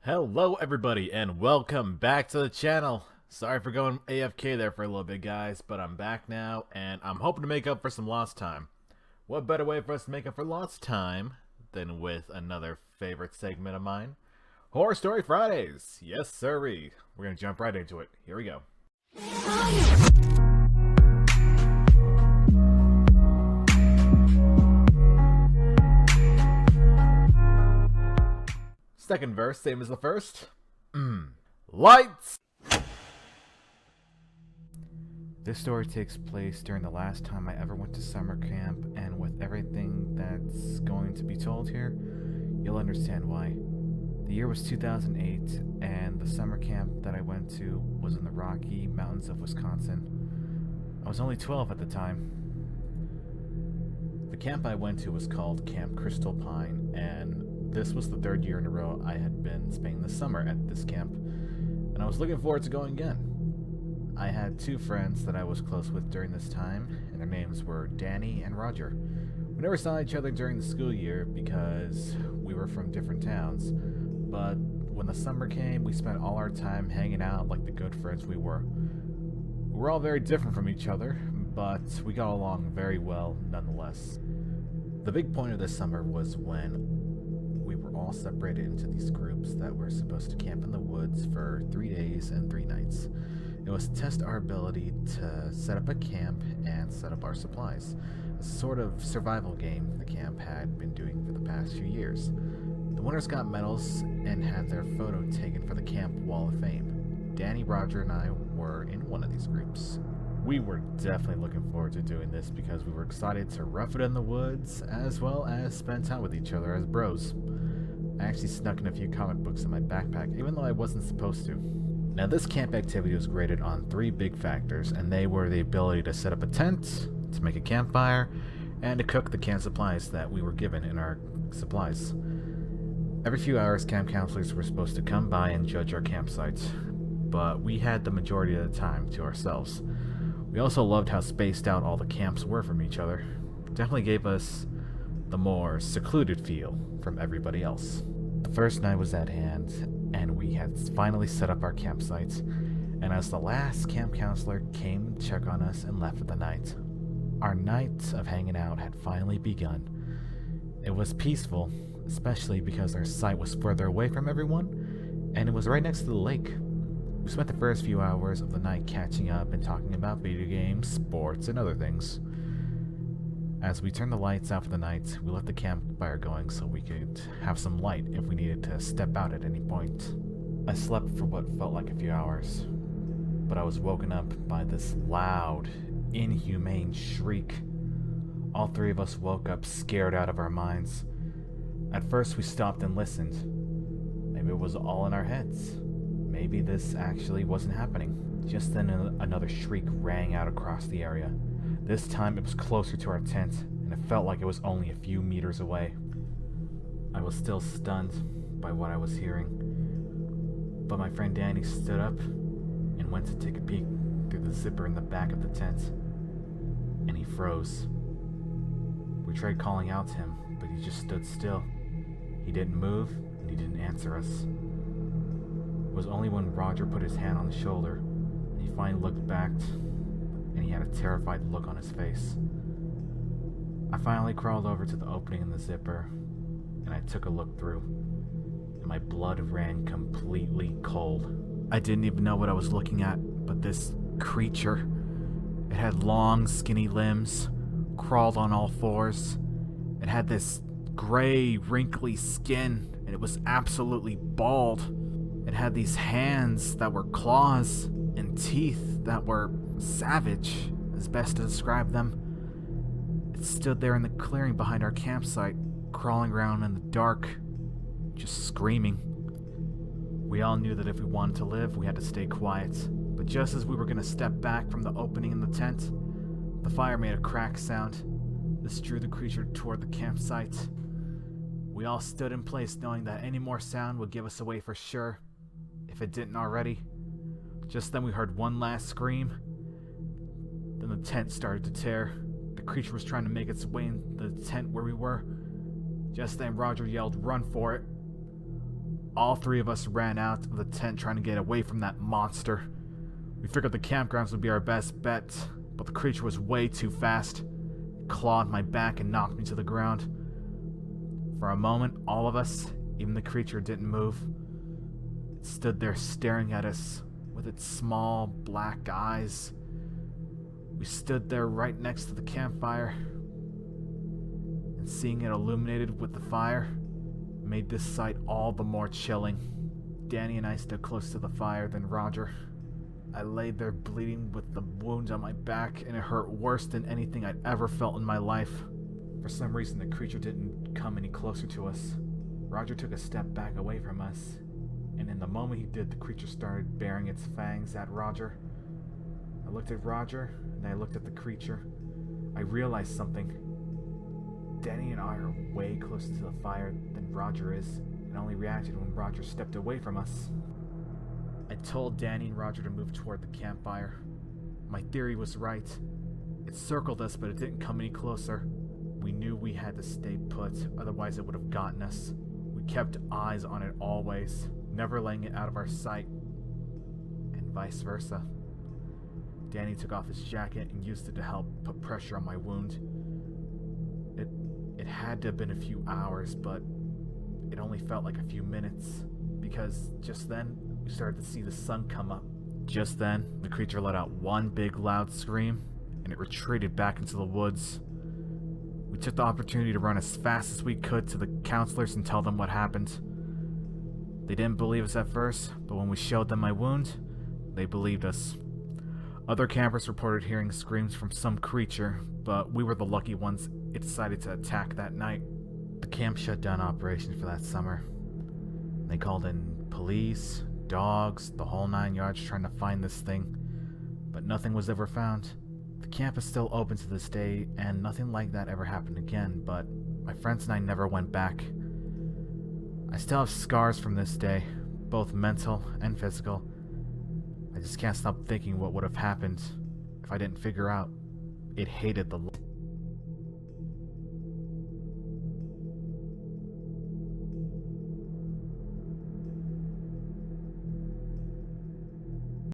Hello everybody and welcome back to the channel. Sorry for going AFK there for a little bit, guys, but I'm back now and I'm hoping to make up for some lost time. What better way for us to make up for lost time than with another favorite segment of mine, Horror Story Fridays. Yes sirree. We're gonna jump right into it. Here we go. Second verse, same as the first. Lights! This story takes place during the last time I ever went to summer camp, and with everything that's going to be told here, you'll understand why. The year was 2008, and the summer camp that I went to was in the Rocky Mountains of Wisconsin. I was only 12 at the time. The camp I went to was called Camp Crystal Pine, and this was the third year in a row I had been spending the summer at this camp, and I was looking forward to going again. I had two friends that I was close with during this time, and their names were Danny and Roger. We never saw each other during the school year because we were from different towns, but when the summer came, we spent all our time hanging out like the good friends we were. We were all very different from each other, but we got along very well nonetheless. The big point of this summer was when we were all separated into these groups that were supposed to camp in the woods for 3 days and 3 nights. It was to test our ability to set up a camp and set up our supplies. A sort of survival game the camp had been doing for the past few years. The winners got medals and had their photo taken for the Camp Wall of Fame. Danny, Roger, and I were in one of these groups. We were definitely looking forward to doing this because we were excited to rough it in the woods as well as spend time with each other as bros. I actually snuck in a few comic books in my backpack, even though I wasn't supposed to. Now, this camp activity was graded on 3 big factors, and they were the ability to set up a tent, to make a campfire, and to cook the canned supplies that we were given in our supplies. Every few hours, camp counselors were supposed to come by and judge our campsites, but we had the majority of the time to ourselves. We also loved how spaced out all the camps were from each other. It definitely gave us the more secluded feel from everybody else. The first night was at hand, and we had finally set up our campsites, and as the last camp counselor came to check on us and left for the night, our night of hanging out had finally begun. It was peaceful, especially because our site was further away from everyone, and it was right next to the lake. We spent the first few hours of the night catching up and talking about video games, sports, and other things. As we turned the lights out for the night, we left the campfire going so we could have some light if we needed to step out at any point. I slept for what felt like a few hours, but I was woken up by this loud, inhumane shriek. All 3 of us woke up scared out of our minds. At first we stopped and listened. Maybe it was all in our heads. Maybe this actually wasn't happening. Just then another shriek rang out across the area. This time it was closer to our tent, and it felt like it was only a few meters away. I was still stunned by what I was hearing, but my friend Danny stood up and went to take a peek through the zipper in the back of the tent, and he froze. We tried calling out to him, but he just stood still. He didn't move, and he didn't answer us. It was only when Roger put his hand on his shoulder, and he finally looked back, and he had a terrified look on his face. I finally crawled over to the opening in the zipper, and I took a look through, and my blood ran completely cold. I didn't even know what I was looking at, but this creature. It had long, skinny limbs, crawled on all 4s. It had this gray, wrinkly skin, and it was absolutely bald. It had these hands that were claws and teeth that were savage, as best to describe them. It stood there in the clearing behind our campsite, crawling around in the dark, just screaming. We all knew that if we wanted to live, we had to stay quiet, but just as we were going to step back from the opening in the tent, the fire made a crack sound. This drew the creature toward the campsite. We all stood in place knowing that any more sound would give us away for sure, if it didn't already. Just then we heard one last scream. Then the tent started to tear. The creature was trying to make its way in the tent where we were. Just then Roger yelled, "Run for it!" All three of us ran out of the tent trying to get away from that monster. We figured the campgrounds would be our best bet, but the creature was way too fast. It clawed my back and knocked me to the ground. For a moment, all of us, even the creature, didn't move. It stood there staring at us with its small black eyes. We stood there right next to the campfire, and seeing it illuminated with the fire made this sight all the more chilling. Danny and I stood close to the fire, then Roger. I laid there bleeding with the wound on my back, and it hurt worse than anything I'd ever felt in my life. For some reason, the creature didn't come any closer to us. Roger took a step back away from us, and in the moment he did, the creature started baring its fangs at Roger. I looked at Roger, and I looked at the creature. I realized something. Danny and I are way closer to the fire than Roger is, and only reacted when Roger stepped away from us. I told Danny and Roger to move toward the campfire. My theory was right. It circled us, but it didn't come any closer. We knew we had to stay put, otherwise it would have gotten us. We kept eyes on it always, never letting it out of our sight, and vice versa. Danny took off his jacket and used it to help put pressure on my wound. It had to have been a few hours, but it only felt like a few minutes, because just then, we started to see the sun come up. Just then, the creature let out one big loud scream, and it retreated back into the woods. We took the opportunity to run as fast as we could to the counselors and tell them what happened. They didn't believe us at first, but when we showed them my wound, they believed us. Other campers reported hearing screams from some creature, but we were the lucky ones it decided to attack that night. The camp shut down operations for that summer. They called in police, dogs, the whole 9 yards trying to find this thing, but nothing was ever found. The camp is still open to this day, and nothing like that ever happened again, but my friends and I never went back. I still have scars from this day, both mental and physical. I just can't stop thinking what would have happened if I didn't figure out it hated the